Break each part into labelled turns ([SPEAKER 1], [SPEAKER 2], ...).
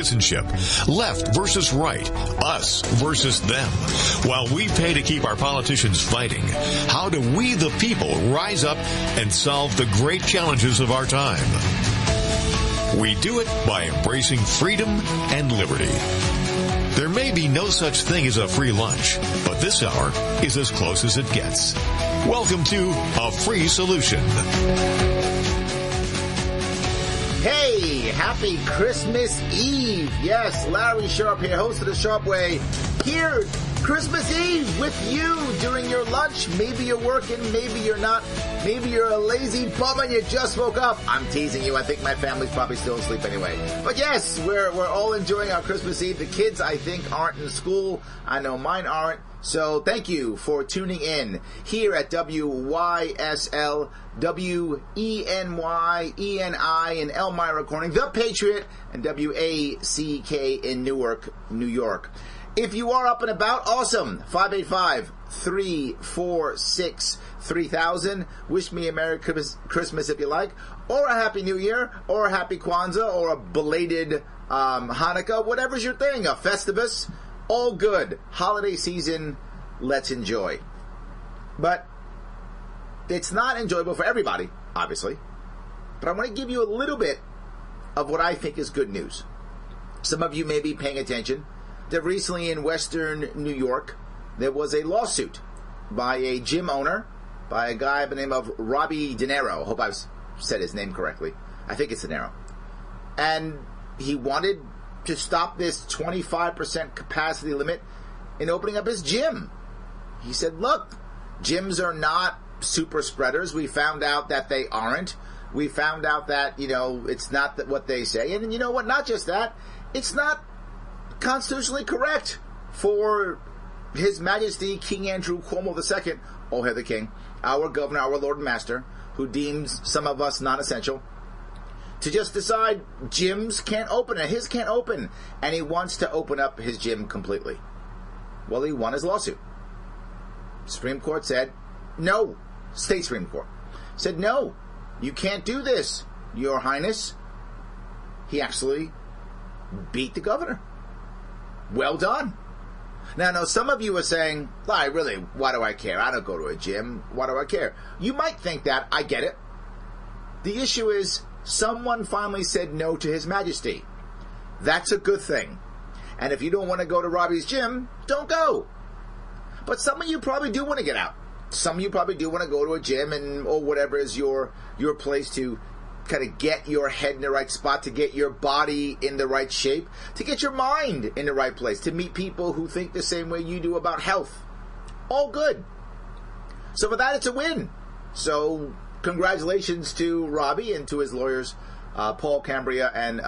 [SPEAKER 1] Citizenship, left versus right, us versus them. While we pay to keep our politicians fighting, how do we, the people, rise up and solve the great challenges of our time? We do it by embracing freedom and liberty. There may be no such thing as a free lunch, but this hour is as close as it gets. Welcome to A Free Solution.
[SPEAKER 2] Hey, happy Christmas Eve. Yes, Larry Sharpe here, host of the Sharpe Way, here Christmas Eve with you during your lunch. Maybe you're working, maybe you're not. Maybe you're a lazy bum and you just woke up. I'm teasing you. I think my family's probably still asleep anyway. But yes, we're all enjoying our Christmas Eve. The kids, I think, aren't in school. I know mine aren't. So thank you for tuning in here at WYSL, WENYENI in Elmira Corning, The Patriot, and WACK in Newark, New York. If you are up and about, awesome. 585-346-3000. Wish me a Merry Christmas if you like, or a Happy New Year, or a Happy Kwanzaa, or a belated Hanukkah, whatever's your thing, a Festivus. All good. Holiday season, let's enjoy. But it's not enjoyable for everybody, obviously. But I want to give you a little bit of what I think is good news. Some of you may be paying attention that recently in Western New York, there was a lawsuit by a gym owner, by a guy by the name of Robbie De Niro. I hope I've said his name correctly. I think it's De Niro. And he wanted to stop this 25% capacity limit in opening up his gym. He said, look, gyms are not super spreaders. We found out that they aren't. We found out that, it's not what they say. And you know what? Not just that. It's not constitutionally correct for His Majesty King Andrew Cuomo II, oh, hail the King, our governor, our Lord and Master, who deems some of us non-essential, to just decide gyms can't open and his can't open, and he wants to open up his gym completely. Well, he won his lawsuit. Supreme Court said, no. State Supreme Court said, no, you can't do this, Your Highness. He actually beat the governor. Well done. Now, I know some of you are saying, really, why do I care? I don't go to a gym. Why do I care? You might think that. I get it. The issue is, someone finally said no to His Majesty. That's a good thing. And if you don't want to go to Robbie's gym, don't go. But some of you probably do want to get out. Some of you probably do want to go to a gym or whatever is your place to kind of get your head in the right spot, to get your body in the right shape, to get your mind in the right place, to meet people who think the same way you do about health. All good. So for that, it's a win. So congratulations to Robbie and to his lawyers, Paul Cambria and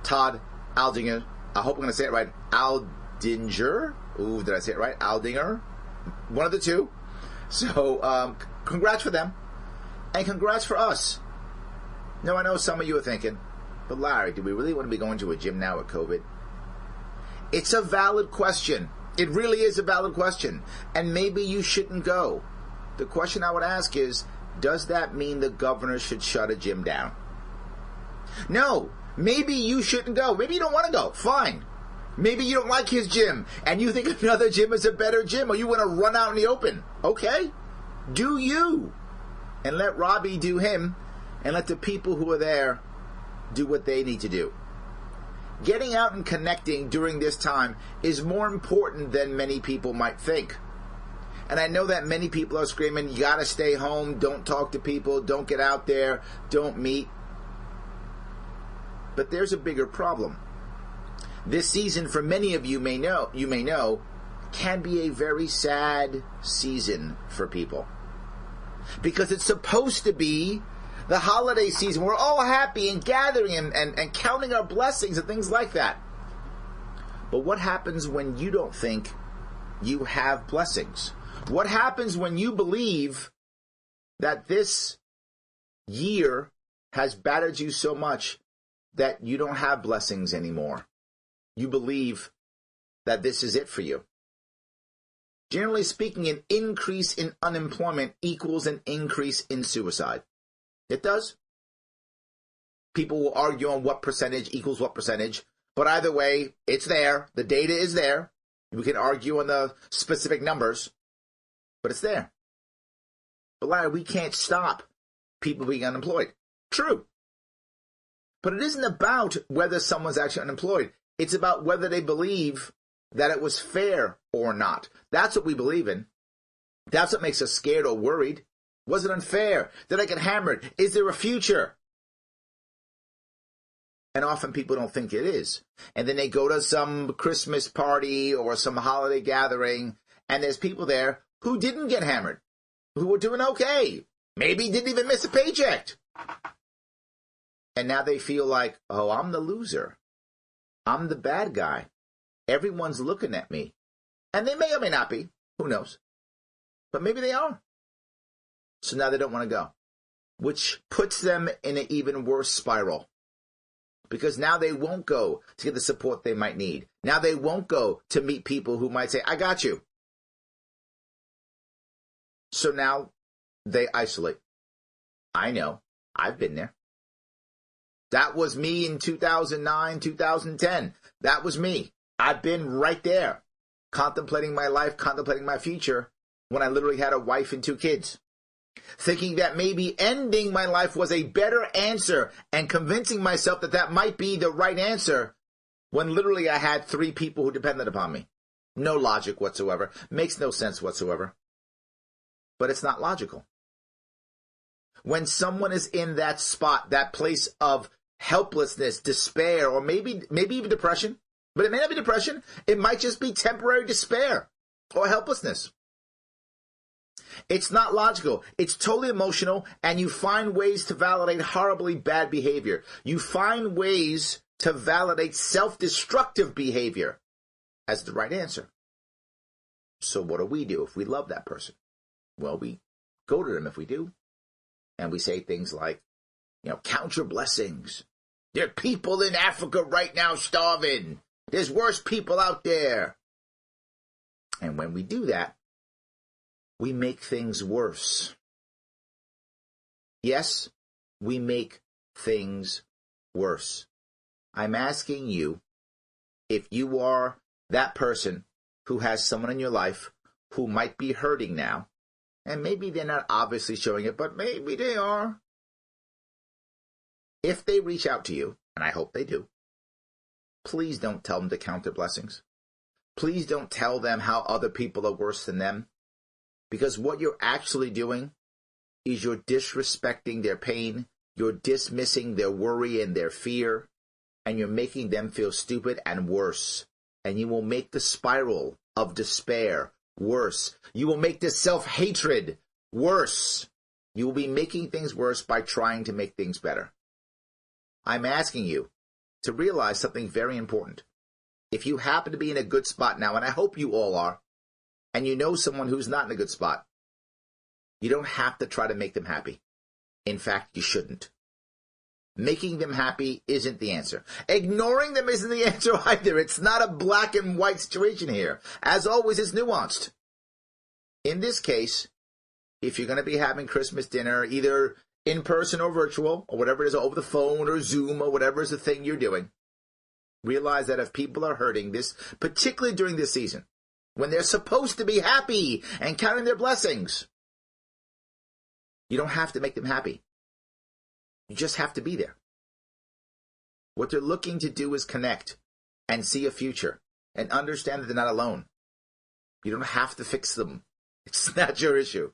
[SPEAKER 2] Todd Aldinger. I hope I'm going to say it right. Aldinger. Ooh, did I say it right? Aldinger. One of the two. So congrats for them. And congrats for us. Now, I know some of you are thinking, but Larry, do we really want to be going to a gym now with COVID? It's a valid question. It really is a valid question. And maybe you shouldn't go. The question I would ask is, does that mean the governor should shut a gym down? No. Maybe you shouldn't go. Maybe you don't want to go. Fine. Maybe you don't like his gym and you think another gym is a better gym, or you want to run out in the open. Okay. Do you. And let Robbie do him, and let the people who are there do what they need to do. Getting out and connecting during this time is more important than many people might think. And I know that many people are screaming, you gotta stay home, don't talk to people, don't get out there, don't meet. But there's a bigger problem. This season, for many of you may know, can be a very sad season for people. Because it's supposed to be the holiday season. We're all happy and gathering and counting our blessings and things like that. But what happens when you don't think you have blessings? What happens when you believe that this year has battered you so much that you don't have blessings anymore? You believe that this is it for you. Generally speaking, an increase in unemployment equals an increase in suicide. It does. People will argue on what percentage equals what percentage, But either way, it's there. The data is there. We can argue on the specific numbers, but it's there. But Larry, we can't stop people being unemployed. True. But it isn't about whether someone's actually unemployed. It's about whether they believe that it was fair or not. That's what we believe in. That's what makes us scared or worried. Was it unfair? Did I get hammered? Is there a future? And often people don't think it is. And then they go to some Christmas party or some holiday gathering, and there's people there who didn't get hammered, who were doing okay, maybe didn't even miss a paycheck. And now they feel like, oh, I'm the loser. I'm the bad guy. Everyone's looking at me. And they may or may not be. Who knows? But maybe they are. So now they don't want to go, which puts them in an even worse spiral. Because now they won't go to get the support they might need. Now they won't go to meet people who might say, I got you. So now they isolate. I know. I've been there. That was me in 2009, 2010. That was me. I've been right there, contemplating my life, contemplating my future, when I literally had a wife and 2 kids. Thinking that maybe ending my life was a better answer and convincing myself that that might be the right answer, when literally I had 3 people who depended upon me. No logic whatsoever. Makes no sense whatsoever. But it's not logical. When someone is in that spot, that place of helplessness, despair, or maybe even depression, but it may not be depression, it might just be temporary despair or helplessness. It's not logical. It's totally emotional, and you find ways to validate horribly bad behavior. You find ways to validate self-destructive behavior as the right answer. So what do if we love that person? Well, we go to them if we do, and we say things like, count your blessings. There are people in Africa right now starving. There's worse people out there. And when we do that, we make things worse. Yes, we make things worse. I'm asking you, if you are that person who has someone in your life who might be hurting now, and maybe they're not obviously showing it, but maybe they are. If they reach out to you, and I hope they do, please don't tell them to count their blessings. Please don't tell them how other people are worse than them. Because what you're actually doing is you're disrespecting their pain, you're dismissing their worry and their fear, and you're making them feel stupid and worse. And you will make the spiral of despair worse. You will make this self-hatred worse. You will be making things worse by trying to make things better. I'm asking you to realize something very important. If you happen to be in a good spot now, and I hope you all are, and you know someone who's not in a good spot, you don't have to try to make them happy. In fact, you shouldn't. Making them happy isn't the answer. Ignoring them isn't the answer either. It's not a black and white situation here. As always, it's nuanced. In this case, if you're going to be having Christmas dinner, either in person or virtual, or whatever it is, over the phone or Zoom or whatever is the thing you're doing, realize that if people are hurting this, particularly during this season, when they're supposed to be happy and counting their blessings, you don't have to make them happy. You just have to be there. What they're looking to do is connect and see a future and understand that they're not alone. You don't have to fix them. It's not your issue.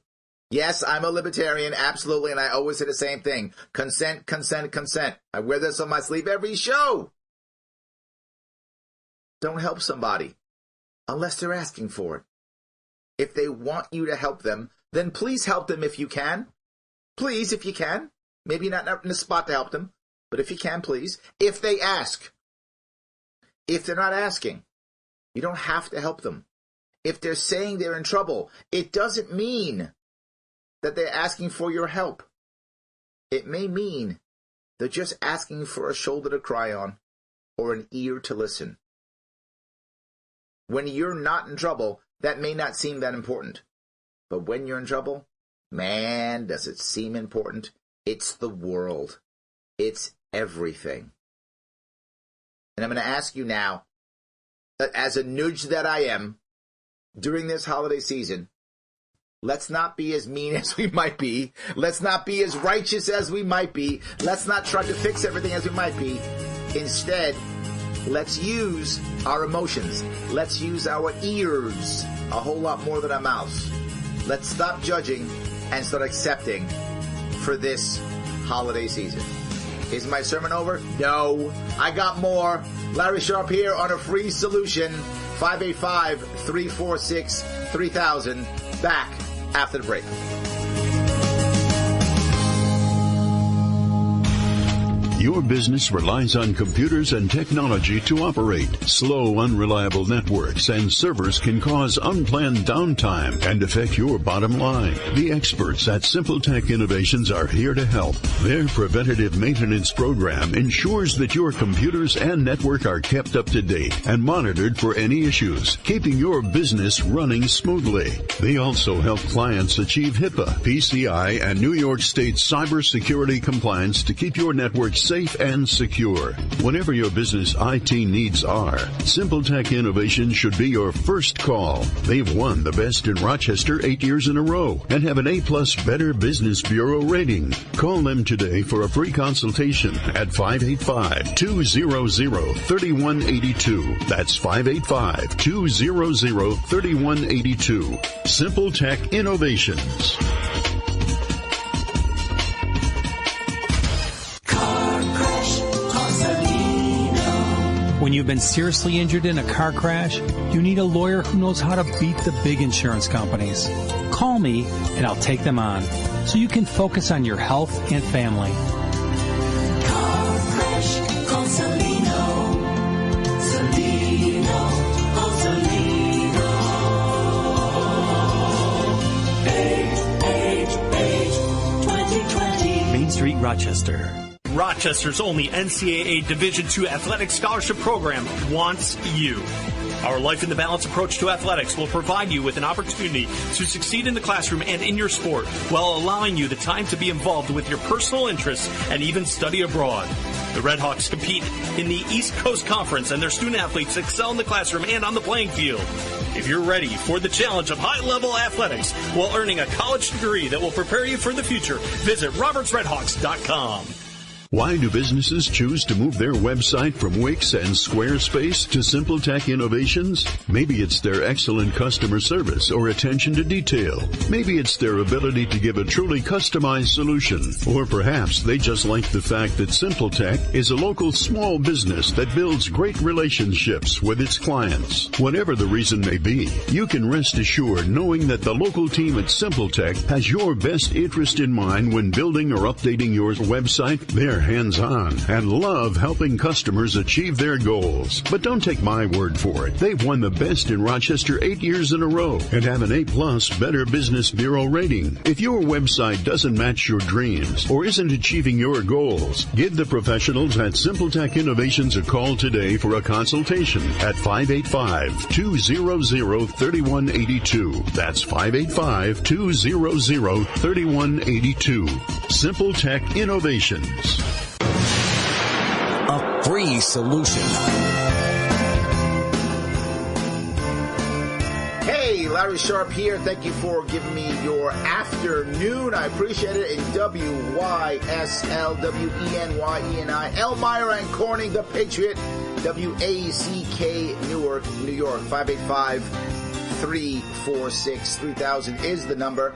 [SPEAKER 2] Yes, I'm a libertarian, absolutely, and I always say the same thing. Consent, consent, consent. I wear this on my sleeve every show. Don't help somebody unless they're asking for it. If they want you to help them, then please help them if you can. Please, if you can. Maybe not in the spot to help them, but if you can, please. If they ask. If they're not asking, you don't have to help them. If they're saying they're in trouble, it doesn't mean that they're asking for your help. It may mean they're just asking for a shoulder to cry on or an ear to listen. When you're not in trouble, that may not seem that important. But when you're in trouble, man, does it seem important. It's the world. It's everything. And I'm going to ask you now, as a nudge that I am, during this holiday season, let's not be as mean as we might be. Let's not be as righteous as we might be. Let's not try to fix everything as we might be. Instead, let's use our emotions. Let's use our ears a whole lot more than our mouths. Let's stop judging and start accepting for this holiday season. Is my sermon over? No. I got more. Larry Sharpe here on a free solution. 585-346-3000. Back after the break.
[SPEAKER 3] Your business relies on computers and technology to operate. Slow, unreliable networks and servers can cause unplanned downtime and affect your bottom line. The experts at Simple Tech Innovations are here to help. Their preventative maintenance program ensures that your computers and network are kept up to date and monitored for any issues, keeping your business running smoothly. They also help clients achieve HIPAA, PCI, and New York State cybersecurity compliance to keep your network safe and secure. Whatever your business IT needs are, Simple Tech Innovations should be your first call. They've won the Best in Rochester 8 years in a row and have an A+ Better Business Bureau rating. Call them today for a free consultation at 585-200-3182. That's 585-200-3182. Simple Tech Innovations.
[SPEAKER 4] When you've been seriously injured in a car crash, you need a lawyer who knows how to beat the big insurance companies. Call me and I'll take them on so you can focus on your health and family.
[SPEAKER 5] Car crash, call Salino. Salino, call Salino. 888-2020.
[SPEAKER 6] Main Street, Rochester.
[SPEAKER 7] Rochester's only NCAA Division II athletic scholarship program wants you. Our Life in the Balance approach to athletics will provide you with an opportunity to succeed in the classroom and in your sport while allowing you the time to be involved with your personal interests and even study abroad. The Redhawks compete in the East Coast Conference, and their student athletes excel in the classroom and on the playing field. If you're ready for the challenge of high-level athletics while earning a college degree that will prepare you for the future, visit robertsredhawks.com.
[SPEAKER 3] Why do businesses choose to move their website from Wix and Squarespace to Simple Tech Innovations? Maybe it's their excellent customer service or attention to detail. Maybe it's their ability to give a truly customized solution. Or perhaps they just like the fact that Simple Tech is a local small business that builds great relationships with its clients. Whatever the reason may be, you can rest assured knowing that the local team at Simple Tech has your best interest in mind when building or updating your website. They're hands-on and love helping customers achieve their goals. But don't take my word for it. They've won the Best in Rochester 8 years in a row and have an A+ Better Business Bureau rating. If your website doesn't match your dreams or isn't achieving your goals, give the professionals at Simple Tech Innovations a call today for a consultation at 585-200-3182. That's 585-200-3182. Simple Tech Innovations.
[SPEAKER 6] A free solution.
[SPEAKER 2] Hey, Larry Sharpe here. Thank you for giving me your afternoon. I appreciate it. In WYSL, WENYENI, Elmira and Corning, The Patriot, WACK, Newark, New York. 585-346-3000 is the number.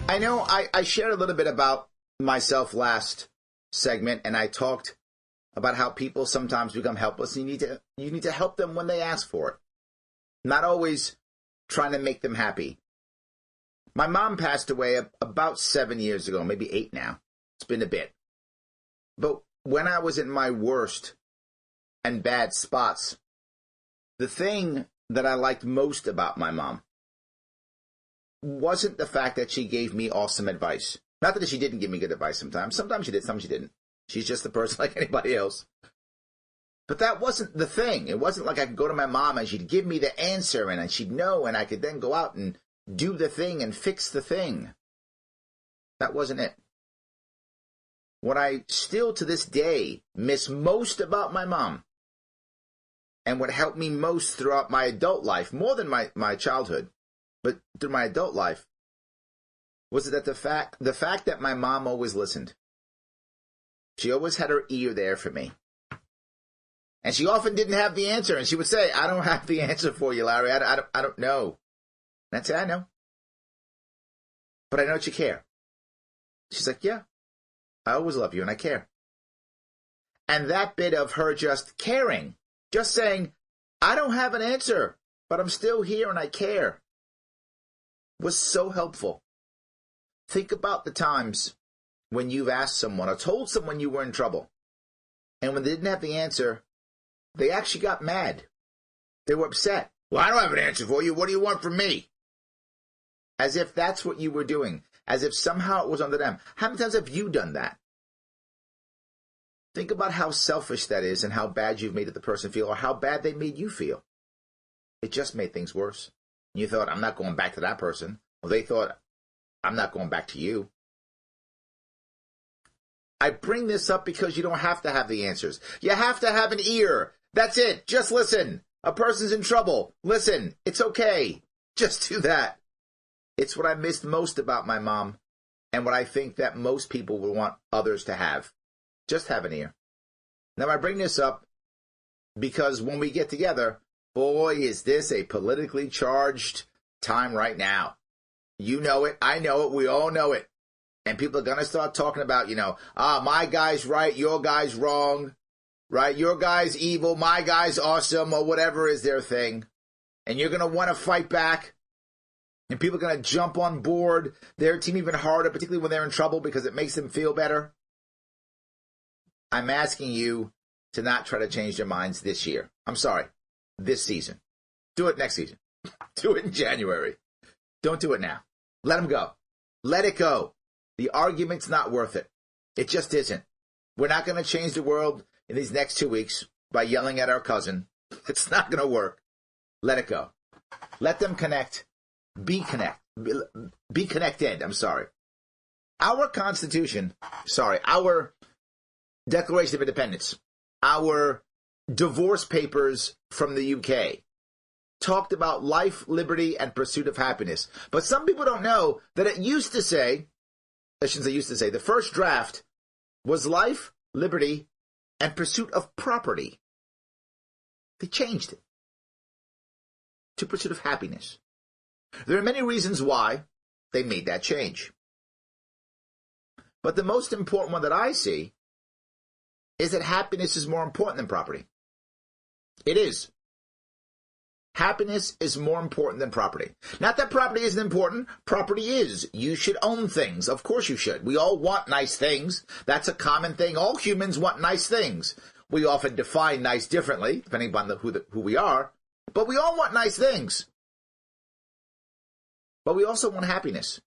[SPEAKER 2] I know I shared a little bit about myself last segment, and I talked about how people sometimes become helpless, and you need to help them when they ask for it. Not always trying to make them happy. My mom passed away about 7 years ago, maybe 8 now. It's been a bit. But when I was in my worst and bad spots, the thing that I liked most about my mom wasn't the fact that she gave me awesome advice. Not that she didn't give me good advice sometimes. Sometimes she did, sometimes she didn't. She's just a person like anybody else. But that wasn't the thing. It wasn't like I could go to my mom and she'd give me the answer and she'd know and I could then go out and do the thing and fix the thing. That wasn't it. What I still to this day miss most about my mom And what helped me most throughout my adult life, more than my childhood, but through my adult life, was that the fact that my mom always listened. She always had her ear there for me. And she often didn't have the answer. And she would say, I don't have the answer for you, Larry. I don't know. And I'd say, I know. But I know that you care. She's like, yeah, I always love you and I care. And that bit of her just caring, just saying, I don't have an answer, but I'm still here and I care, was so helpful. Think about the times when you've asked someone or told someone you were in trouble, and when they didn't have the answer, they actually got mad. They were upset. Well, I don't have an answer for you. What do you want from me? As if that's what you were doing, as if somehow it was under them. How many times have you done that? Think about how selfish that is and how bad you've made the person feel or how bad they made you feel. It just made things worse. You thought, I'm not going back to that person. Well, they thought, I'm not going back to you. I bring this up because you don't have to have the answers. You have to have an ear. That's it. Just listen. A person's in trouble. Listen. It's okay. Just do that. It's what I missed most about my mom and what I think that most people would want others to have. Just have an ear. Now, I bring this up because when we get together, boy, is this a politically charged time right now. You know it. I know it. We all know it. And people are going to start talking about, my guy's right, your guy's wrong, right? Your guy's evil, my guy's awesome, or whatever is their thing. And you're going to want to fight back. And people are going to jump on board their team even harder, particularly when they're in trouble because it makes them feel better. I'm asking you to not try to change their minds this year. I'm sorry, this season. Do it next season. Do it in January. Don't do it now. Let them go. Let it go. The argument's not worth it. It just isn't. We're not going to change the world in these next 2 weeks by yelling at our cousin. It's not going to work. Let it go. Let them connect. Be connected. I'm sorry. Our Constitution, our Declaration of Independence, our divorce papers from the UK, talked about life, liberty, and pursuit of happiness. But some people don't know that it used to say, the first draft was life, liberty, and pursuit of property. They changed it to pursuit of happiness. There are many reasons why they made that change. But the most important one that I see is that happiness is more important than property. It is. Happiness is more important than property. Not that property isn't important. Property is. You should own things. Of course you should. We all want nice things. That's a common thing. All humans want nice things. We often define nice differently, depending upon who we are. But we all want nice things. But we also want happiness.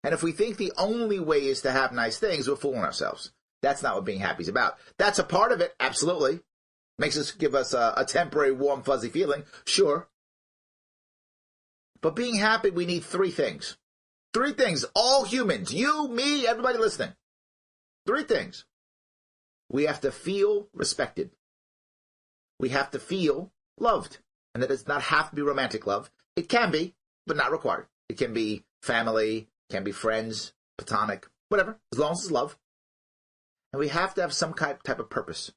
[SPEAKER 2] And if we think the only way is to have nice things, we're fooling ourselves. That's not what being happy is about. That's a part of it, absolutely. Give us a temporary warm, fuzzy feeling, sure. But being happy, we need 3 things. 3 things, all humans, you, me, everybody listening. 3 things. We have to feel respected. We have to feel loved. And that does not have to be romantic love. It can be, but not required. It can be family, can be friends, platonic, whatever, as long as it's love. And we have to have some type of purpose.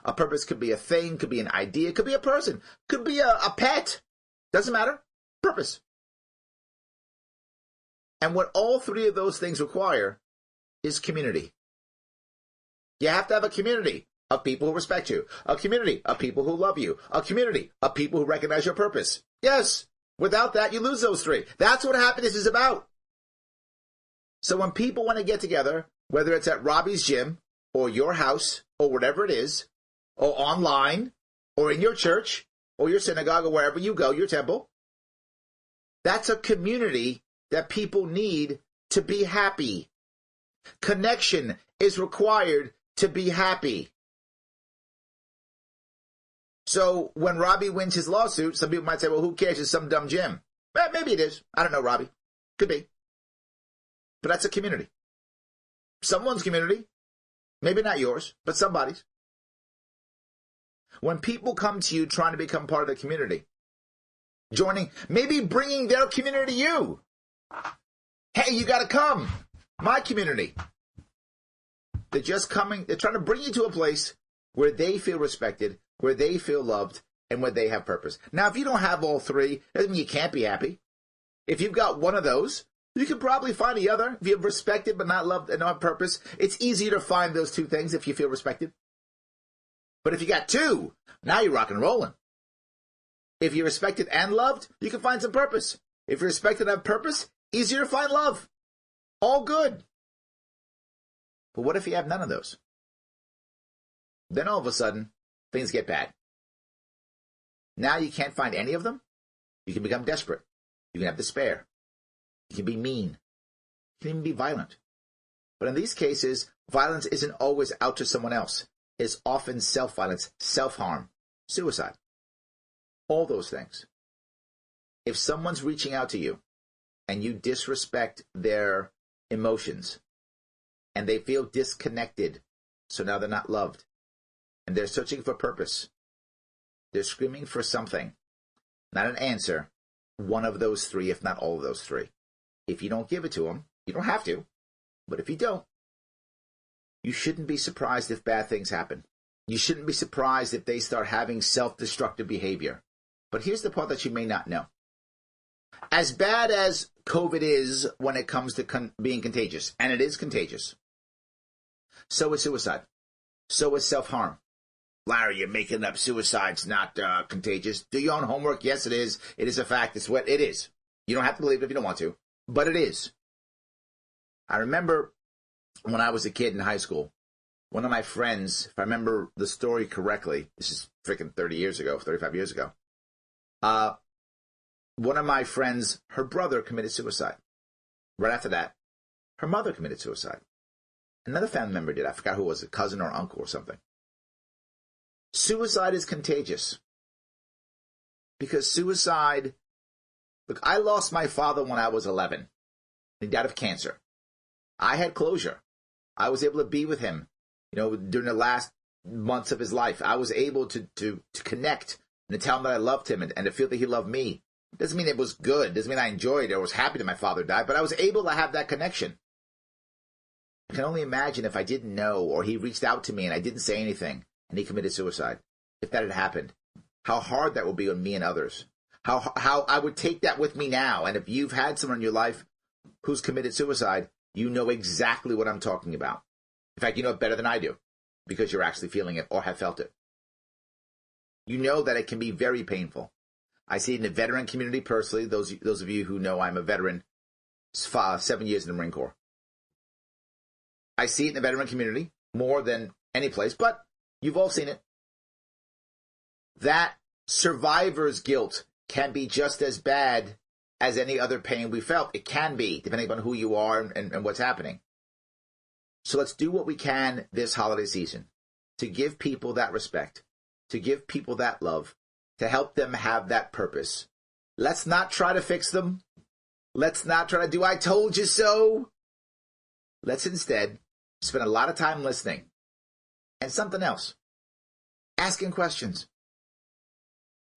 [SPEAKER 2] A purpose could be a thing, could be an idea, could be a person, could be a pet. Doesn't matter. Purpose. And what all 3 of those things require is community. You have to have a community of people who respect you, a community of people who love you, a community of people who recognize your purpose. Yes, without that, you lose those 3. That's what happiness is about. So when people want to get together, whether it's at Robbie's gym or your house or whatever it is, or online, or in your church, or your synagogue, or wherever you go, your temple, that's a community that people need to be happy. Connection is required to be happy. So when Robbie wins his lawsuit, some people might say, well, who cares? It's some dumb gym. Maybe it is. I don't know, Robbie. Could be. But that's a community. Someone's community. Maybe not yours, but somebody's. When people come to you trying to become part of the community, joining, maybe bringing their community to you. Hey, you got to come. My community. They're just coming. They're trying to bring you to a place where they feel respected, where they feel loved, and where they have purpose. Now, if you don't have all three, doesn't mean you can't be happy. If you've got one of those, you can probably find the other. If you're respected but not loved and not purpose, it's easier to find those two things if you feel respected. But if you got two, now you're rocking and rolling. If you're respected and loved, you can find some purpose. If you're respected and have purpose, easier to find love. All good. But what if you have none of those? Then all of a sudden, things get bad. Now you can't find any of them. You can become desperate. You can have despair. You can be mean. You can even be violent. But in these cases, violence isn't always out to someone else. It's often self-violence, self-harm, suicide. All those things. If someone's reaching out to you and you disrespect their emotions and they feel disconnected, so now they're not loved, and they're searching for purpose, they're screaming for something, not an answer, one of those three, if not all of those three. If you don't give it to them, you don't have to, but if you don't, you shouldn't be surprised if bad things happen. You shouldn't be surprised if they start having self-destructive behavior. But here's the part that you may not know. As bad as COVID is when it comes to being contagious, and it is contagious, so is suicide. So is self-harm. Larry, you're making up suicide's not contagious. Do your own homework. Yes, it is. It is a fact. It's what it is. You don't have to believe it if you don't want to, but it is. I remember when I was a kid in high school, one of my friends, if I remember the story correctly, this is freaking 35 years ago, one of my friends, her brother committed suicide. Right after that, her mother committed suicide. Another family member did. I forgot who it was, a cousin or uncle or something. Suicide is contagious. Because suicide, look, I lost my father when I was 11. He died of cancer. I had closure. I was able to be with him, during the last months of his life. I was able to connect and to tell him that I loved him and to feel that he loved me. Doesn't mean it was good. Doesn't mean I enjoyed it or was happy that my father died, but I was able to have that connection. I can only imagine if I didn't know or he reached out to me and I didn't say anything and he committed suicide. If that had happened, how hard that would be on me and others. How I would take that with me now. And if you've had someone in your life who's committed suicide, you know exactly what I'm talking about. In fact, you know it better than I do because you're actually feeling it or have felt it. You know that it can be very painful. I see it in the veteran community personally. Those of you who know I'm a veteran, 7 years in the Marine Corps. I see it in the veteran community more than any place, but you've all seen it. That survivor's guilt can be just as bad as any other pain we felt. It can be, depending on who you are and what's happening. So let's do what we can this holiday season to give people that respect, to give people that love, to help them have that purpose. Let's not try to fix them. Let's not try to do I told you so. Let's instead spend a lot of time listening. And something else. Asking questions.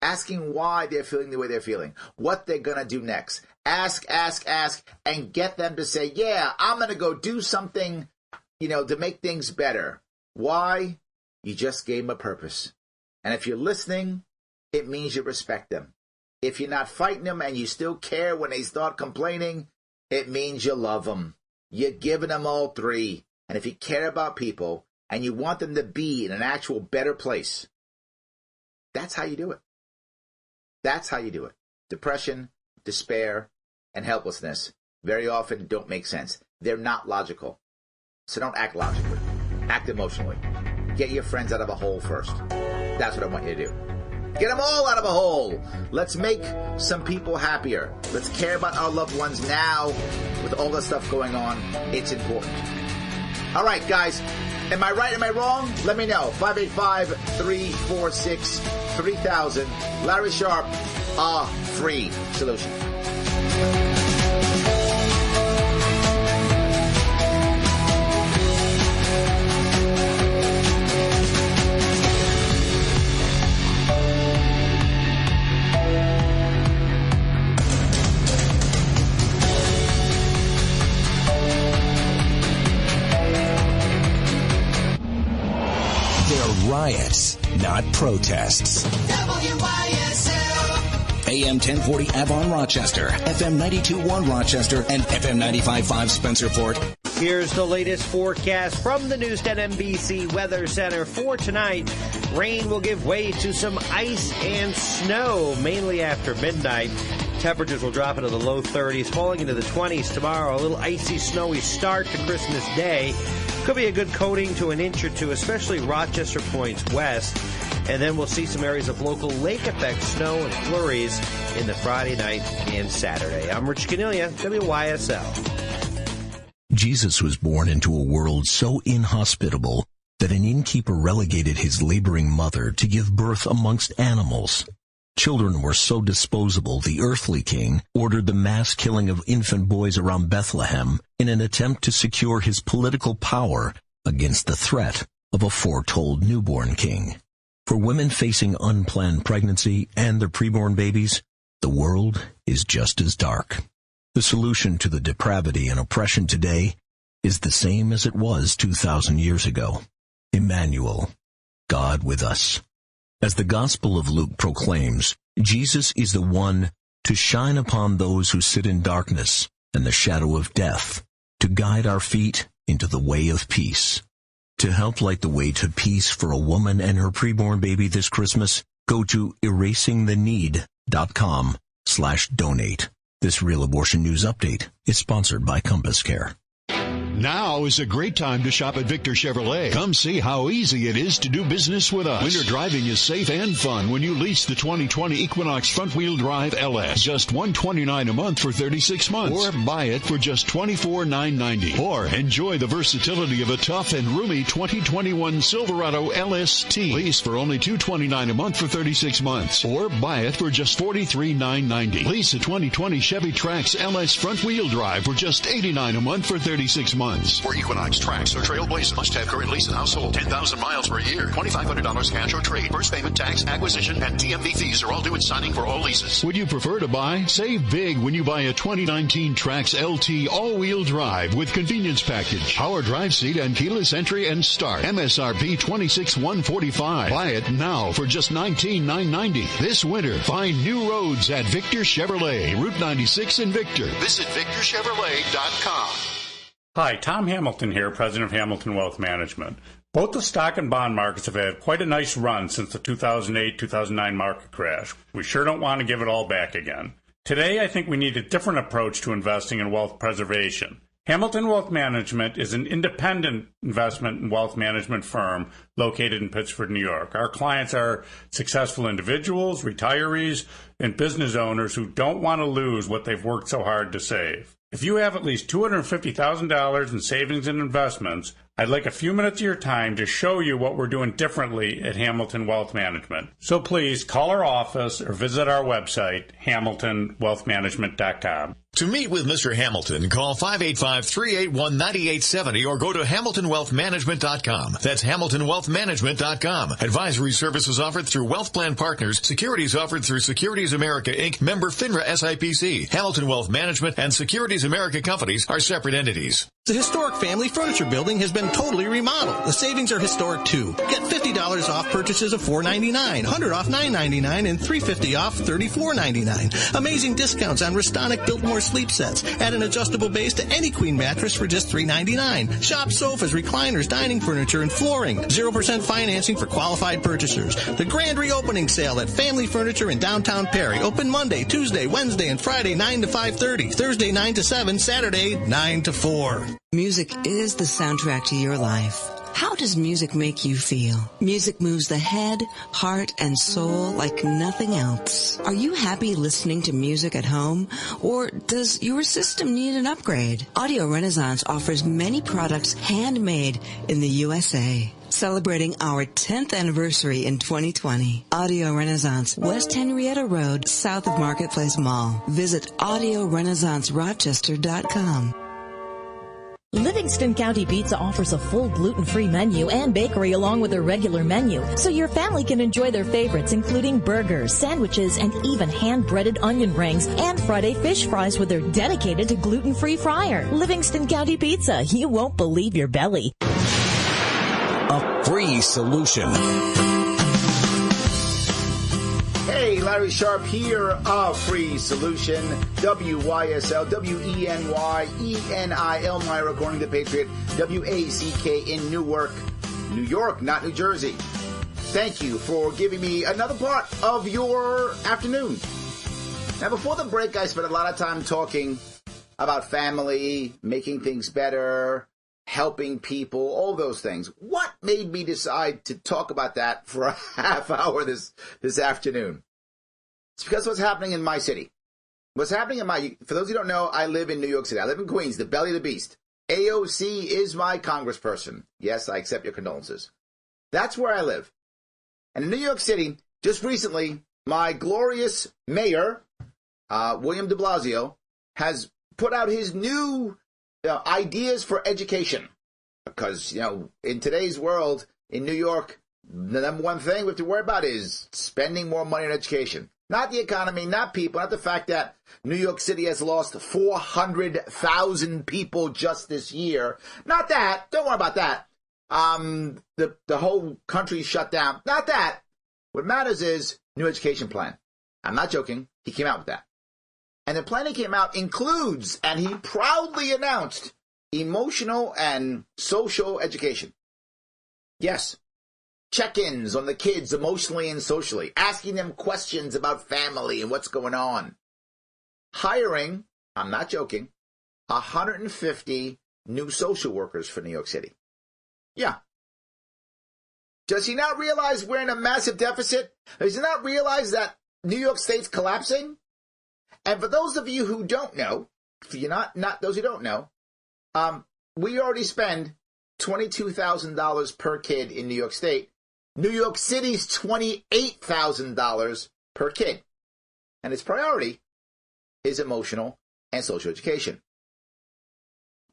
[SPEAKER 2] Asking why they're feeling the way they're feeling. What they're going to do next. Ask, and get them to say, yeah, I'm going to go do something, to make things better. Why? You just gave them a purpose. And if you're listening, it means you respect them. If you're not fighting them and you still care when they start complaining, it means you love them. You're giving them all three. And if you care about people and you want them to be in an actual better place, that's how you do it. That's how you do it. Depression, despair, and helplessness very often don't make sense. They're not logical. So don't act logically. Act emotionally. Get your friends out of a hole first. That's what I want you to do. Get them all out of a hole. Let's make some people happier. Let's care about our loved ones now with all the stuff going on. It's important. All right, guys. Am I right? Am I wrong? Let me know. 585-346-3000. Larry Sharpe, a free solution.
[SPEAKER 6] not protests. AM 1040 Avon Rochester, FM 92.1 Rochester, and FM 95.5 Spencerport.
[SPEAKER 8] Here's the latest forecast from the News 10 NBC Weather Center for tonight. Rain will give way to some ice and snow, mainly after midnight. Temperatures will drop into the low 30s, falling into the 20s tomorrow. A little icy, snowy start to Christmas Day. Could be a good coating to an inch or two, especially Rochester points west. And then we'll see some areas of local lake effect snow and flurries in the Friday night and Saturday. I'm Rich Canilia, WYSL.
[SPEAKER 6] Jesus was born into a world so inhospitable that an innkeeper relegated his laboring mother to give birth amongst animals. Children were so disposable, the earthly king ordered the mass killing of infant boys around Bethlehem in an attempt to secure his political power against the threat of a foretold newborn king. For women facing unplanned pregnancy and their preborn babies, the world is just as dark. The solution to the depravity and oppression today is the same as it was 2,000 years ago. Emmanuel, God with us. As the Gospel of Luke proclaims, Jesus is the one to shine upon those who sit in darkness and the shadow of death, to guide our feet into the way of peace. To help light the way to peace for a woman and her preborn baby this Christmas, go to erasingthened.com/donate. This Real Abortion News Update is sponsored by Compass Care.
[SPEAKER 3] Now is a great time to shop at Victor Chevrolet. Come see how easy it is to do business with us. Winter driving is safe and fun when you lease the 2020 Equinox front-wheel drive LS. Just $129 a month for 36 months. Or buy it for just $24,990. Or enjoy the versatility of a tough and roomy 2021 Silverado LST. Lease for only $229 a month for 36 months. Or buy it for just $43,990. Lease a 2020 Chevy Trax LS front-wheel drive for just $89 a month for 36 months.
[SPEAKER 9] For Equinox, Trax, or Trailblazer, must have current lease in household. 10,000 miles per year. $2,500 cash or trade. First payment, tax, acquisition, and DMV fees are all due at signing for all leases.
[SPEAKER 3] Would you prefer to buy? Save big when you buy a 2019 Trax LT all-wheel drive with convenience package, power drive seat, and keyless entry and start. MSRP $26,145. Buy it now for just $19,990. This winter, find new roads at Victor Chevrolet, Route 96 in Victor.
[SPEAKER 9] Visit VictorChevrolet.com.
[SPEAKER 10] Hi, Tom Hamilton here, President of Hamilton Wealth Management. Both the stock and bond markets have had quite a nice run since the 2008-2009 market crash. We sure don't want to give it all back again. Today, I think we need a different approach to investing in wealth preservation. Hamilton Wealth Management is an independent investment and wealth management firm located in Pittsford, New York. Our clients are successful individuals, retirees, and business owners who don't want to lose what they've worked so hard to save. If you have at least $250,000 in savings and investments, I'd like a few minutes of your time to show you what we're doing differently at Hamilton Wealth Management. So please call our office or visit our website, hamiltonwealthmanagement.com.
[SPEAKER 1] To meet with Mr. Hamilton, call 585-381-9870 or go to hamiltonwealthmanagement.com. That's hamiltonwealthmanagement.com. Advisory services offered through Wealth Plan Partners. Securities offered through Securities America, Inc., member FINRA SIPC. Hamilton Wealth Management and Securities America companies are separate entities.
[SPEAKER 11] The historic family furniture building has been totally remodeled. The savings are historic, too. Get $50 off purchases of $4.99, $100 off $9.99, and $350 off $34.99. Amazing discounts on Restonic Biltmore sleep sets. Add an adjustable base to any queen mattress for just $3.99. Shop sofas, recliners, dining furniture, and flooring. 0% financing for qualified purchasers. The grand reopening sale at Family Furniture in downtown Perry. Open Monday, Tuesday, Wednesday, and Friday 9 to 5:30. Thursday 9 to 7. Saturday 9 to 4.
[SPEAKER 12] Music is the soundtrack to your life. How does music make you feel? Music moves the head, heart, and soul like nothing else. Are you happy listening to music at home? Or does your system need an upgrade? Audio Renaissance offers many products handmade in the USA. Celebrating our 10th anniversary in 2020. Audio Renaissance, West Henrietta Road, south of Marketplace Mall. Visit audiorenaissancerochester.com.
[SPEAKER 13] Livingston County Pizza offers a full gluten-free menu and bakery along with their regular menu, so your family can enjoy their favorites, including burgers, sandwiches, and even hand-breaded onion rings and Friday fish fries with their dedicated to gluten-free fryer. Livingston County Pizza, you won't believe your belly.
[SPEAKER 6] A free solution.
[SPEAKER 2] Hey, Larry Sharpe here of Free Solution, WYSL, WENYENIL, Myra, according to Patriot, WACK in Newark, New York, not New Jersey. Thank you for giving me another part of your afternoon. Now, before the break, I spent a lot of time talking about family, making things better, helping people, all those things. What made me decide to talk about that for a half hour this afternoon? It's because what's happening in my city. What's happening for those who don't know, I live in New York City. I live in Queens, the belly of the beast. AOC is my congressperson. Yes, I accept your condolences. That's where I live. And in New York City, just recently, my glorious mayor, William de Blasio, has put out his new ideas for education. Because, in today's world, in New York, the number one thing we have to worry about is spending more money on education. Not the economy, not people, not the fact that New York City has lost 400,000 people just this year. Not that. Don't worry about that. The whole country shut down. Not that. What matters is new education plan. I'm not joking. He came out with that. And the plan he came out includes, and he proudly announced, emotional and social education. Yes. Check-ins on the kids emotionally and socially. Asking them questions about family and what's going on. Hiring, I'm not joking, 150 new social workers for New York City. Yeah. Does he not realize we're in a massive deficit? Does he not realize that New York State's collapsing? And for those of you who don't know, for you not those who don't know, we already spend $22,000 per kid in New York State. New York City's $28,000 per kid. And its priority is emotional and social education.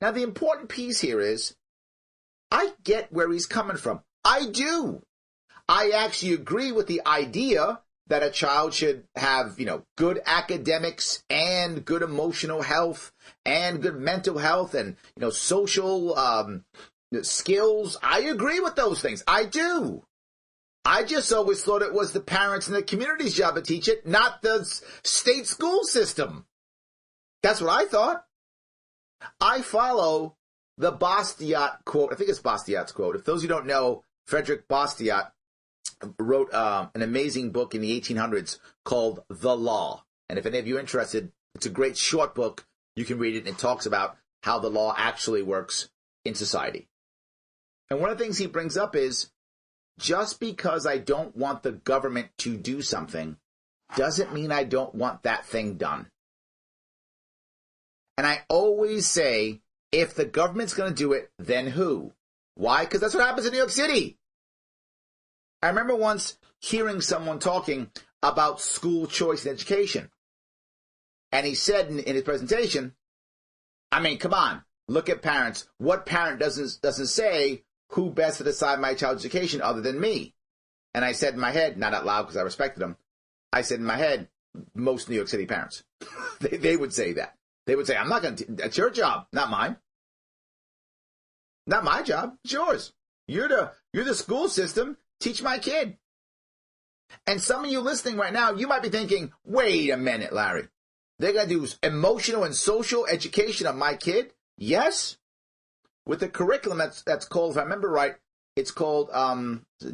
[SPEAKER 2] Now, the important piece here is, I get where he's coming from. I do. I actually agree with the idea that a child should have, good academics and good emotional health and good mental health and, social skills. I agree with those things. I do. I just always thought it was the parents and the community's job to teach it, not the state school system. That's what I thought. I follow the Bastiat quote. I think it's Bastiat's quote. If those who don't know, Frederick Bastiat wrote an amazing book in the 1800s called The Law. And if any of you are interested, it's a great short book. You can read it, and it talks about how the law actually works in society. And one of the things he brings up is, just because I don't want the government to do something doesn't mean I don't want that thing done. And I always say, if the government's going to do it, then who? Why? Because that's what happens in New York City. I remember once hearing someone talking about school choice in education. And he said in his presentation, come on, look at parents. What parent doesn't say who best to decide my child's education other than me? And I said in my head, not out loud because I respected him, I said in my head, most New York City parents. they would say that. They would say, I'm not going to, that's your job, not mine. Not my job, it's yours. You're the school system, teach my kid. And some of you listening right now, you might be thinking, wait a minute, Larry. They're going to do emotional and social education of my kid? Yes. With a curriculum that's called, if I remember right, it's called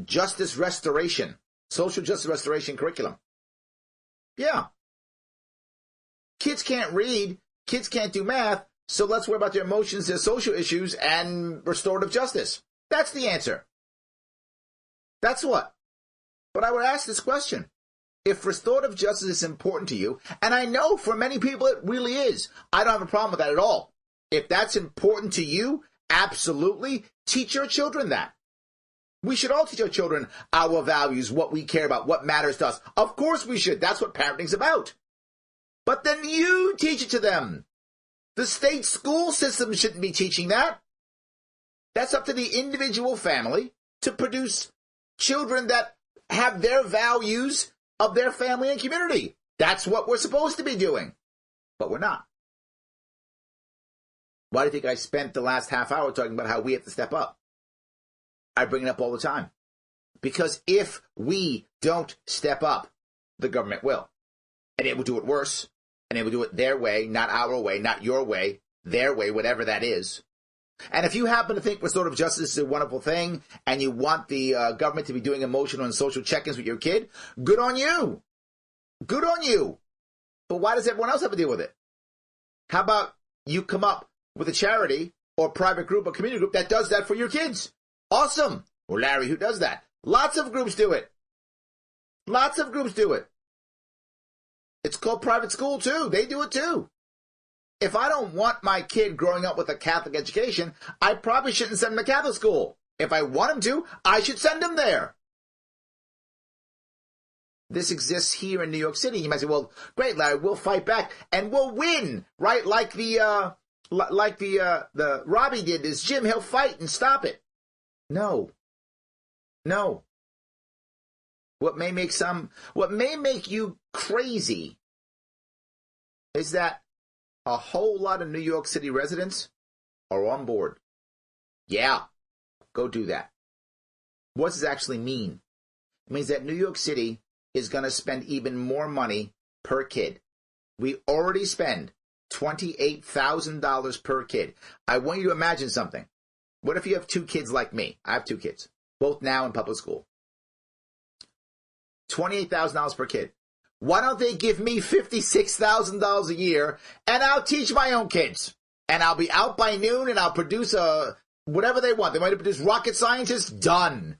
[SPEAKER 2] Justice Restoration, Social Justice Restoration Curriculum. Yeah. Kids can't read, kids can't do math, so let's worry about their emotions, their social issues, and restorative justice. That's the answer. That's what. But I would ask this question. If restorative justice is important to you, and I know for many people it really is, I don't have a problem with that at all. If that's important to you, absolutely, teach your children that. We should all teach our children our values, what we care about, what matters to us. Of course we should. That's what parenting's about. But then you teach it to them. The state school system shouldn't be teaching that. That's up to the individual family to produce children that have their values of their family and community. That's what we're supposed to be doing. But we're not. Why do you think I spent the last half hour talking about how we have to step up? I bring it up all the time. Because if we don't step up, the government will. And it will do it worse. And it will do it their way, not our way, not your way, their way, whatever that is. And if you happen to think restorative justice is a wonderful thing and you want the government to be doing emotional and social check-ins with your kid, good on you. Good on you. But why does everyone else have to deal with it? How about you come up with a charity or private group or community group that does that for your kids? Awesome. Well, Larry, who does that? Lots of groups do it. Lots of groups do it. It's called private school, too. They do it, too. If I don't want my kid growing up with a Catholic education, I probably shouldn't send him to Catholic school. If I want him to, I should send him there. This exists here in New York City. You might say, well, great, Larry, we'll fight back and we'll win, right? Like the Robbie did this gym, he'll fight and stop it. No. What may make you crazy is that a whole lot of New York City residents are on board. Yeah, go do that. What does this actually mean? It means that New York City is going to spend even more money per kid. We already spend $28,000 per kid. I want you to imagine something. What if you have 2 kids like me? I have 2 kids, both now in public school. $28,000 per kid. Why don't they give me $56,000 a year and I'll teach my own kids? And I'll be out by noon and I'll produce whatever they want. They might produce rocket scientists, done.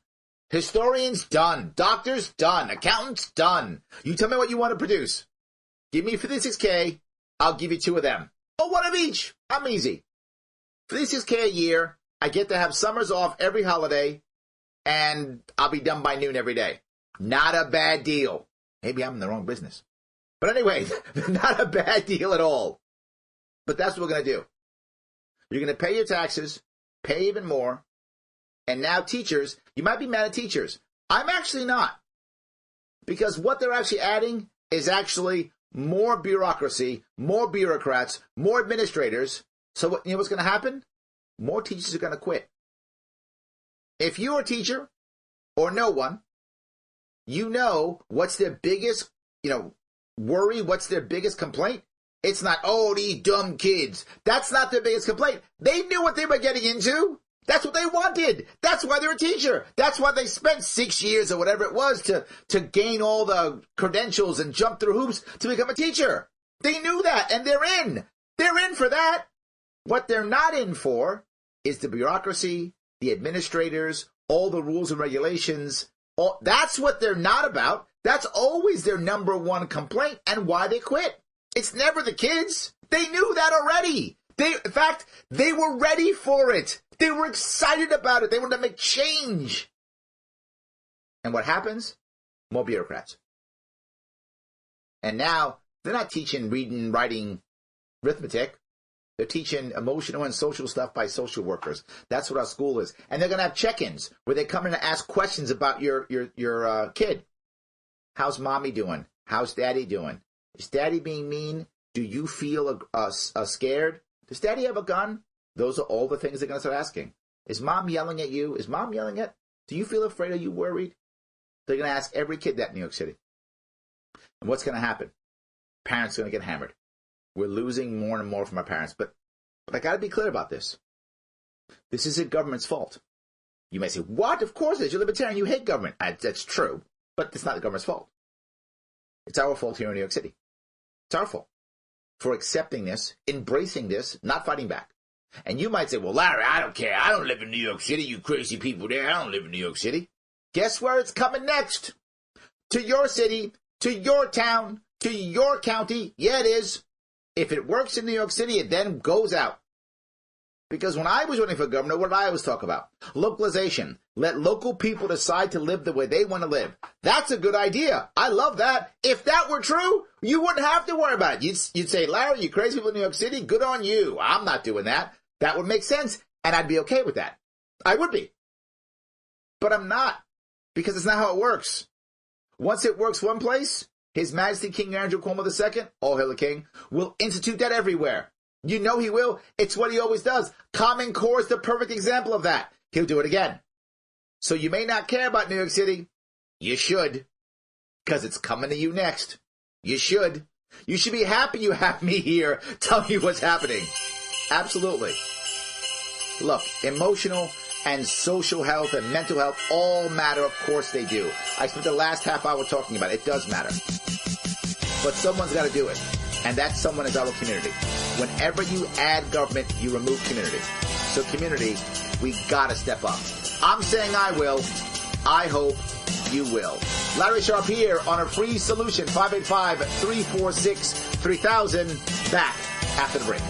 [SPEAKER 2] Historians, done. Doctors, done. Accountants, done. You tell me what you want to produce. Give me $56K, I'll give you 2 of them. Or 1 of each. I'm easy. $56K a year, I get to have summers off every holiday, and I'll be done by noon every day. Not a bad deal. Maybe I'm in the wrong business. But anyway, not a bad deal at all. But that's what we're going to do. You're going to pay your taxes, pay even more, and now teachers, you might be mad at teachers. I'm actually not. Because what they're actually adding is actually more bureaucracy, more bureaucrats, more administrators. So you know what's going to happen? More teachers are going to quit. If you're a teacher or no one, you know what's their biggest, worry, what's their biggest complaint? It's not, oh, these dumb kids. That's not their biggest complaint. They knew what they were getting into. That's what they wanted. That's why they're a teacher. That's why they spent 6 years or whatever it was to gain all the credentials and jump through hoops to become a teacher. They knew that, and they're in. They're in for that. What they're not in for is the bureaucracy, the administrators, all the rules and regulations. That's what they're not about. That's always their number one complaint and why they quit. It's never the kids. They knew that already. In fact, they were ready for it. They were excited about it. They wanted to make change. And what happens? More bureaucrats. And now they're not teaching reading, writing, arithmetic. They're teaching emotional and social stuff by social workers. That's what our school is. And they're going to have check-ins where they come in and ask questions about your kid. How's mommy doing? How's daddy doing? Is daddy being mean? Do you feel scared? Does daddy have a gun? Those are all the things they're going to start asking. Is mom yelling at you? Is mom yelling at? Do you feel afraid? Are you worried? They're going to ask every kid that in New York City. And what's going to happen? Parents are going to get hammered. We're losing more and more from our parents. But I got to be clear about this. This isn't government's fault. You may say, what? Of course it is. You're libertarian. You hate government. That's true. But it's not the government's fault. It's our fault here in New York City. It's our fault for accepting this, embracing this, not fighting back. And you might say, well, Larry, I don't care. I don't live in New York City. You crazy people there. I don't live in New York City. Guess where it's coming next? To your city, to your town, to your county. Yeah, it is. If it works in New York City, it then goes out. Because when I was running for governor, what did I always talk about? Localization. Let local people decide to live the way they want to live. That's a good idea. I love that. If that were true, you wouldn't have to worry about it. You'd say, Larry, you crazy people in New York City, good on you. I'm not doing that. That would make sense, and I'd be okay with that. I would be. But I'm not, because it's not how it works. Once it works one place, His Majesty King Andrew Cuomo II, all hail the king, will institute that everywhere. You know he will. It's what he always does. Common Core is the perfect example of that. He'll do it again. So you may not care about New York City. You should. because it's coming to you next. You should. You should be happy you have me here telling you what's happening. Absolutely. Look, emotional and social health and mental health all matter. Of course they do. I spent the last half hour talking about it. It does matter. But someone's got to do it. And that someone is our community. Whenever you add government, you remove community. So community, we got to step up. I'm saying I will. I hope you will. Larry Sharpe here on a free solution, 585-346-3000. Back after the break.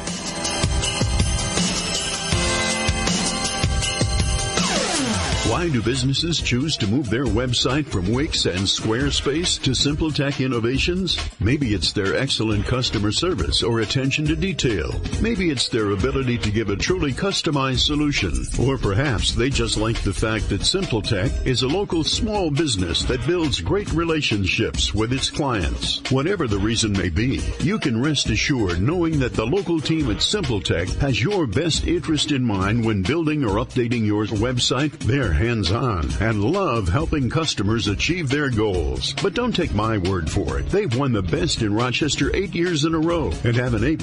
[SPEAKER 3] Why do businesses choose to move their website from Wix and Squarespace to SimpleTech Innovations? Maybe it's their excellent customer service or attention to detail. Maybe it's their ability to give a truly customized solution. Or perhaps they just like the fact that SimpleTech is a local small business that builds great relationships with its clients. Whatever the reason may be, you can rest assured knowing that the local team at SimpleTech has your best interest in mind when building or updating your website. They're hands-on and love helping customers achieve their goals. But don't take my word for it. They've won the best in Rochester 8 years in a row and have an A+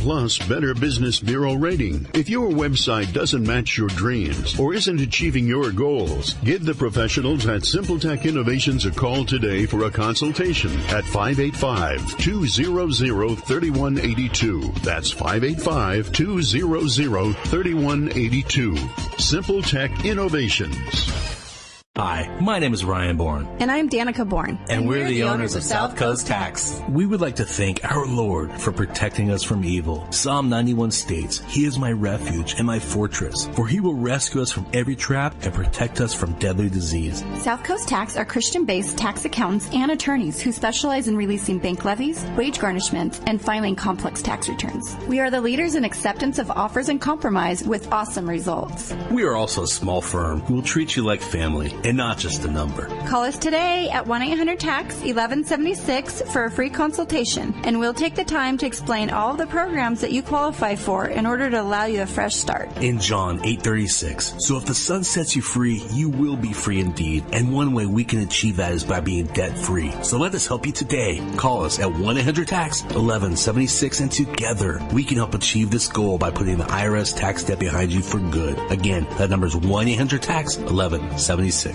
[SPEAKER 3] Better Business Bureau rating. If your website doesn't match your dreams or isn't achieving your goals, give the professionals at SimpleTech Innovations a call today for a consultation at 585-200-3182. That's 585-200-3182. SimpleTech Innovations.
[SPEAKER 14] Hi, my name is Ryan Bourne.
[SPEAKER 15] And I'm Danica Bourne.
[SPEAKER 14] And we're the owners of South Coast Tax. We would like to thank our Lord for protecting us from evil. Psalm 91 states, He is my refuge and my fortress, for He will rescue us from every trap and protect us from deadly disease.
[SPEAKER 15] South Coast Tax are Christian-based tax accountants and attorneys who specialize in releasing bank levies, wage garnishments, and filing complex tax returns. We are the leaders in acceptance of offers and compromise with awesome results.
[SPEAKER 14] We are also a small firm who will treat you like family and not just a number.
[SPEAKER 15] Call us today at 1-800-TAX-1176 for a free consultation, and we'll take the time to explain all of the programs that you qualify for in order to allow you a fresh start.
[SPEAKER 14] In John 8:36, so if the Son sets you free, you will be free indeed. And one way we can achieve that is by being debt-free. So let us help you today. Call us at 1-800-TAX-1176, and together we can help achieve this goal by putting the IRS tax debt behind you for good. Again, that number is 1-800-TAX-1176.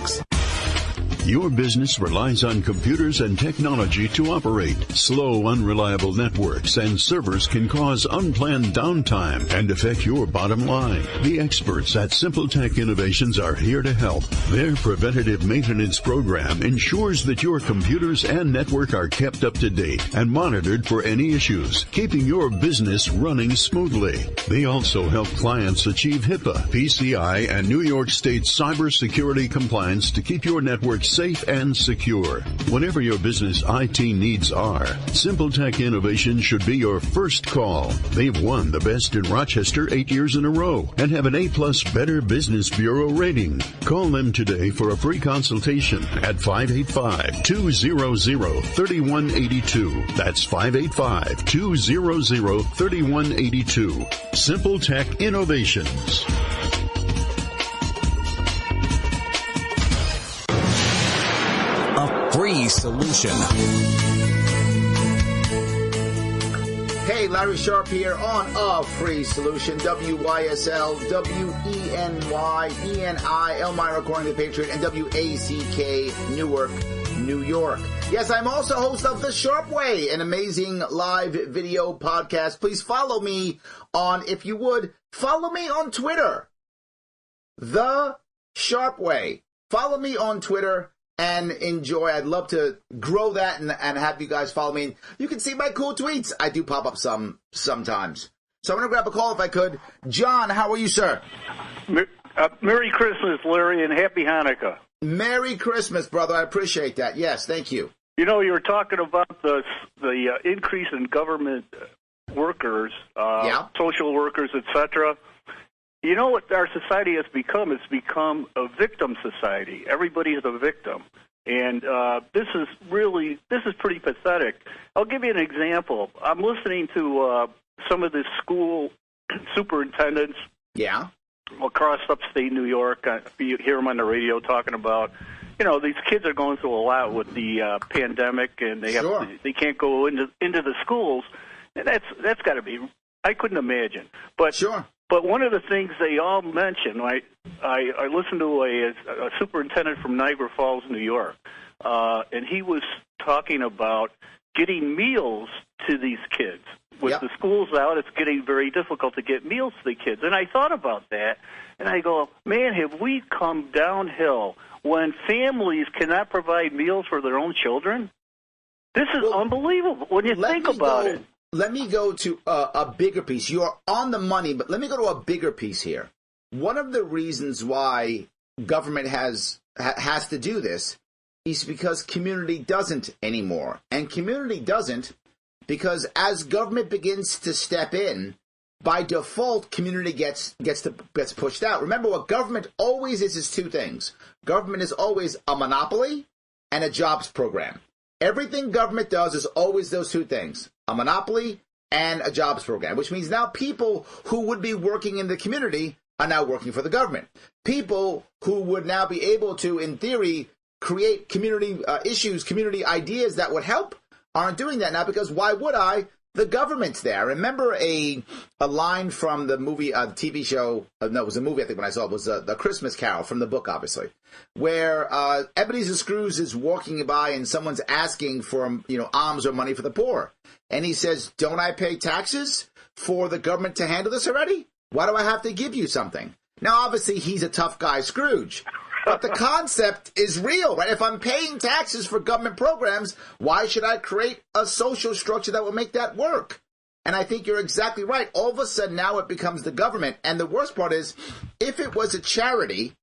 [SPEAKER 3] Your business relies on computers and technology to operate. Slow, unreliable networks and servers can cause unplanned downtime and affect your bottom line. The experts at SimpleTech Innovations are here to help. Their preventative maintenance program ensures that your computers and network are kept up to date and monitored for any issues, keeping your business running smoothly. They also help clients achieve HIPAA, PCI, and New York State cybersecurity compliance to keep your network safe and secure. Whatever your business IT needs are, SimpleTech Innovation should be your first call. They've won the best in Rochester 8 years in a row and have an A+ Better Business Bureau rating. Call them today for a free consultation at 585-200-3182. That's 585-200-3182. SimpleTech Innovations.
[SPEAKER 6] Free solution.
[SPEAKER 2] Hey, Larry Sharpe here on A Free Solution, WYSL, WENY, Elmira, according to the Patriot, and WACK, Newark, New York. Yes, I'm also host of The Sharpe Way, an amazing live video podcast. Please follow me on, if you would, follow me on Twitter. The Sharpe Way. Follow me on Twitter and enjoy. I'd love to grow that and have you guys follow me. You can see my cool tweets. I do pop up sometimes. So I'm going to grab a call if I could. John, how are you, sir?
[SPEAKER 16] Merry Christmas, Larry, and Happy Hanukkah.
[SPEAKER 2] Merry Christmas, brother. I appreciate that. Yes, thank you.
[SPEAKER 16] You know, you were talking about the increase in government workers, social workers, etc. You know what our society has become? It's become a victim society. Everybody is a victim. And this is pretty pathetic. I'll give you an example. I'm listening to some of the school superintendents.
[SPEAKER 2] Yeah.
[SPEAKER 16] across upstate New York. You hear them on the radio talking about, these kids are going through a lot with the pandemic, and they can't go into the schools, and that's got to be. I couldn't imagine, but But one of the things they all mention, I listened to a superintendent from Niagara Falls, New York, and he was talking about getting meals to these kids. With the schools out, it's getting very difficult to get meals to the kids. And I thought about that, and I go, man, have we come downhill when families cannot provide meals for their own children? This is unbelievable when you think about it.
[SPEAKER 2] Let me go to a bigger piece. You're on the money, but let me go to a bigger piece here. One of the reasons why government has to do this is because community doesn't anymore. And community doesn't because as government begins to step in, by default, community gets pushed out. Remember, what government always is two things. Government is always a monopoly and a jobs program. Everything government does is always those two things, a monopoly and a jobs program, which means now people who would be working in the community are now working for the government. People who would now be able to, in theory, create community issues, community ideas that would help, aren't doing that now because why would I? The government's there. Remember a line from the movie, TV show, no, it was a movie I think when I saw it, was The Christmas Carol from the book, obviously, where Ebenezer Scrooge is walking by and someone's asking for, alms or money for the poor. And he says, don't I pay taxes for the government to handle this already? Why do I have to give you something? Now, obviously, he's a tough guy, Scrooge. But the concept is real, right? If I'm paying taxes for government programs, why should I create a social structure that will make that work? And I think you're exactly right. All of a sudden, now it becomes the government. And the worst part is, if it was a charity,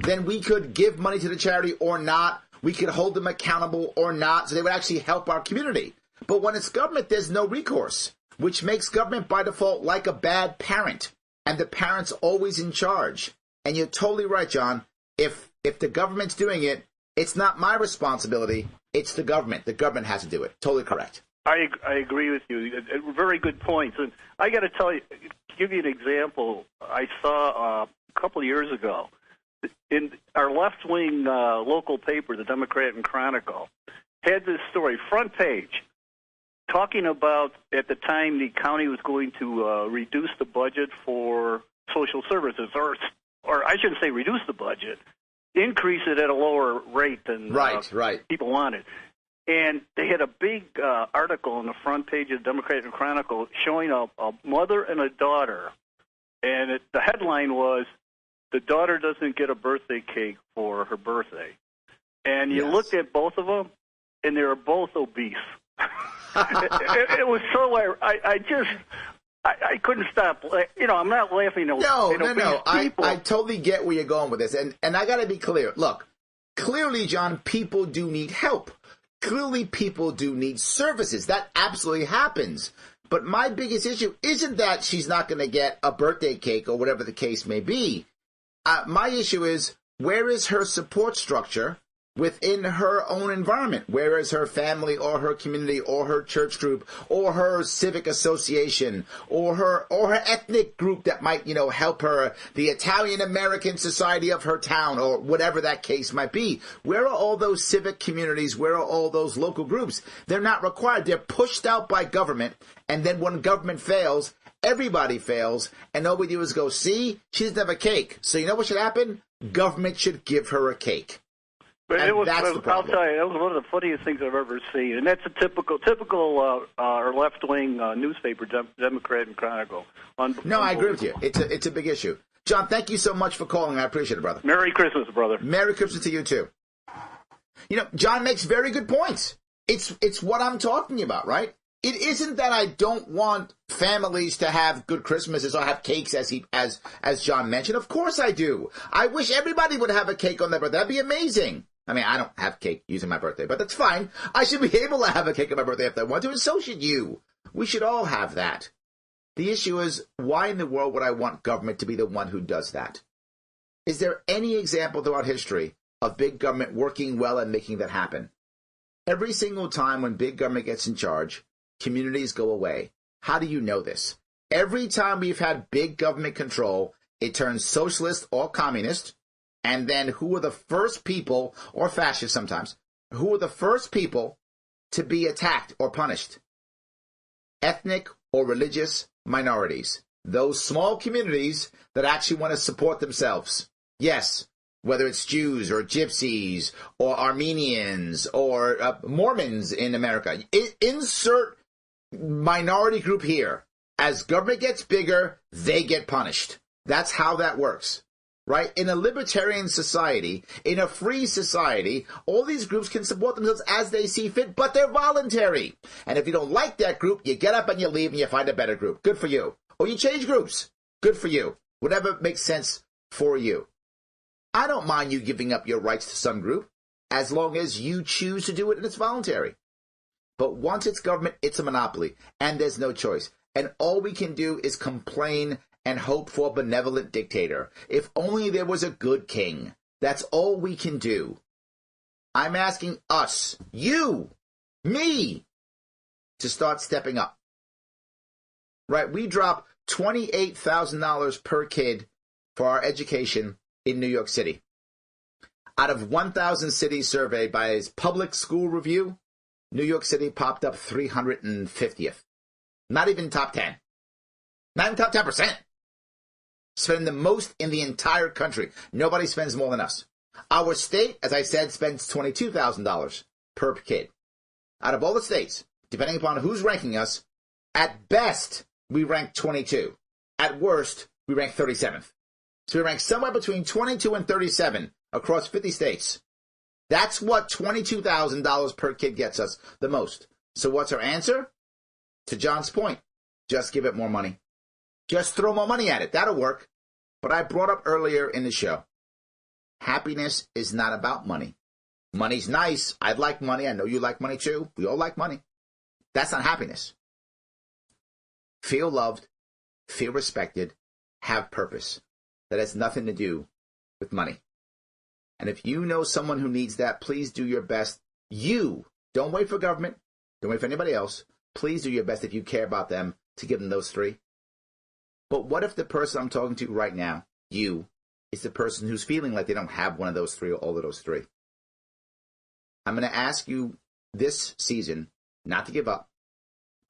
[SPEAKER 2] then we could give money to the charity or not. We could hold them accountable or not, so they would actually help our community. But when it's government, there's no recourse, which makes government by default like a bad parent. And the parent's always in charge. And you're totally right, John. If the government's doing it, it's not my responsibility. It's the government. The government has to do it. Totally correct.
[SPEAKER 16] I agree with you. Very good points. And I got to give you an example. I saw a couple of years ago in our left-wing local paper, the Democrat and Chronicle, had this story, front page, talking about at the time the county was going to reduce the budget for social services, or I shouldn't say reduce the budget, increase it at a lower rate than people wanted. And they had a big article on the front page of the Democrat and Chronicle showing a mother and a daughter. And the headline was, the daughter doesn't get a birthday cake for her birthday. And you looked at both of them, and they were both obese. it was so, I couldn't stop. I'm not laughing.
[SPEAKER 2] No. I totally get where you're going with this. And I got to be clear. Look, clearly, John, people do need help. Clearly, people do need services. That absolutely happens. But my biggest issue isn't that she's not going to get a birthday cake or whatever the case may be. My issue is, where is her support structure within her own environment? Where is her family or her community or her church group or her civic association or her ethnic group that might, help her, the Italian American society of her town or whatever that case might be? Where are all those civic communities? Where are all those local groups? They're not required. They're pushed out by government. And then when government fails, everybody fails. And all we do is go, see, she doesn't have a cake. So you know what should happen? Government should give her a cake.
[SPEAKER 16] But I'll tell you, that was one of the funniest things I've ever seen, and that's a typical left-wing newspaper, Democrat and Chronicle.
[SPEAKER 2] No, I agree with you. It's a big issue. John, thank you so much for calling. I appreciate it, brother.
[SPEAKER 16] Merry Christmas, brother.
[SPEAKER 2] Merry Christmas to you too. John makes very good points. It's what I'm talking about, right? It isn't that I don't want families to have good Christmases or have cakes, as John mentioned. Of course I do. I wish everybody would have a cake on their birthday. That'd be amazing. I mean, I don't have cake using my birthday, but that's fine. I should be able to have a cake on my birthday if I want to, and so should you. We should all have that. The issue is, why in the world would I want government to be the one who does that? Is there any example throughout history of big government working well and making that happen? Every single time when big government gets in charge, communities go away. How do you know this? Every time we've had big government control, it turns socialist or communist. And then who are the first people, or fascist sometimes, who are the first people to be attacked or punished? Ethnic or religious minorities. Those small communities that actually want to support themselves. Yes, whether it's Jews or Gypsies or Armenians or Mormons in America. Insert minority group here. As government gets bigger, they get punished. That's how that works. Right? In a libertarian society, in a free society, all these groups can support themselves as they see fit, but they're voluntary. And if you don't like that group, you get up and you leave and you find a better group. Good for you. Or you change groups. Good for you. Whatever makes sense for you. I don't mind you giving up your rights to some group, as long as you choose to do it and it's voluntary. But once it's government, it's a monopoly, and there's no choice. And all we can do is complain and hope for a benevolent dictator. If only there was a good king. That's all we can do. I'm asking us, you, me, to start stepping up. Right? We drop $28,000 per kid for our education in New York City. Out of 1,000 cities surveyed by his public school review, New York City popped up 350th. Not even top 10. Not even top 10%. Spending the most in the entire country. Nobody spends more than us. Our state, as I said, spends $22,000 per kid. Out of all the states, depending upon who's ranking us, at best, we rank 22. At worst, we rank 37th. So we rank somewhere between 22 and 37 across 50 states. That's what $22,000 per kid gets us the most. So what's our answer? To John's point, just give it more money. Just throw more money at it. That'll work. But I brought up earlier in the show, happiness is not about money. Money's nice. I'd like money. I know you like money too. We all like money. That's not happiness. Feel loved, feel respected, have purpose. That has nothing to do with money. And if you know someone who needs that, please do your best. You, don't wait for government. Don't wait for anybody else. Please do your best if you care about them to give them those three. But what if the person I'm talking to right now, you, is the person who's feeling like they don't have one of those three or all of those three? I'm going to ask you this season not to give up,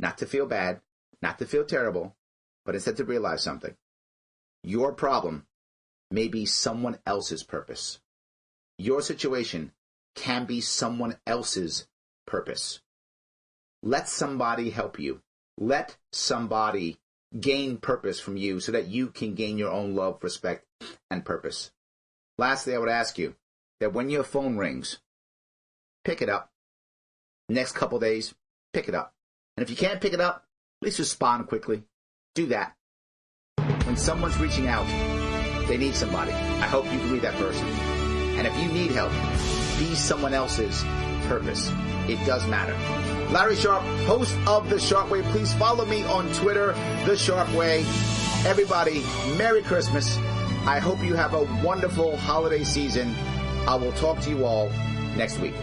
[SPEAKER 2] not to feel bad, not to feel terrible, but instead to realize something. Your problem may be someone else's purpose. Your situation can be someone else's purpose. Let somebody help you. Let somebody gain purpose from you so that you can gain your own love, respect, and purpose. Lastly, I would ask you that when your phone rings, pick it up. Next couple days, pick it up. And if you can't pick it up, at least respond quickly. Do that. When someone's reaching out, they need somebody. I hope you can be that person. And if you need help, be someone else's purpose. It does matter. Larry Sharpe, host of The Sharpe Way. Please follow me on Twitter, The Sharpe Way. Everybody, Merry Christmas. I hope you have a wonderful holiday season. I will talk to you all next week.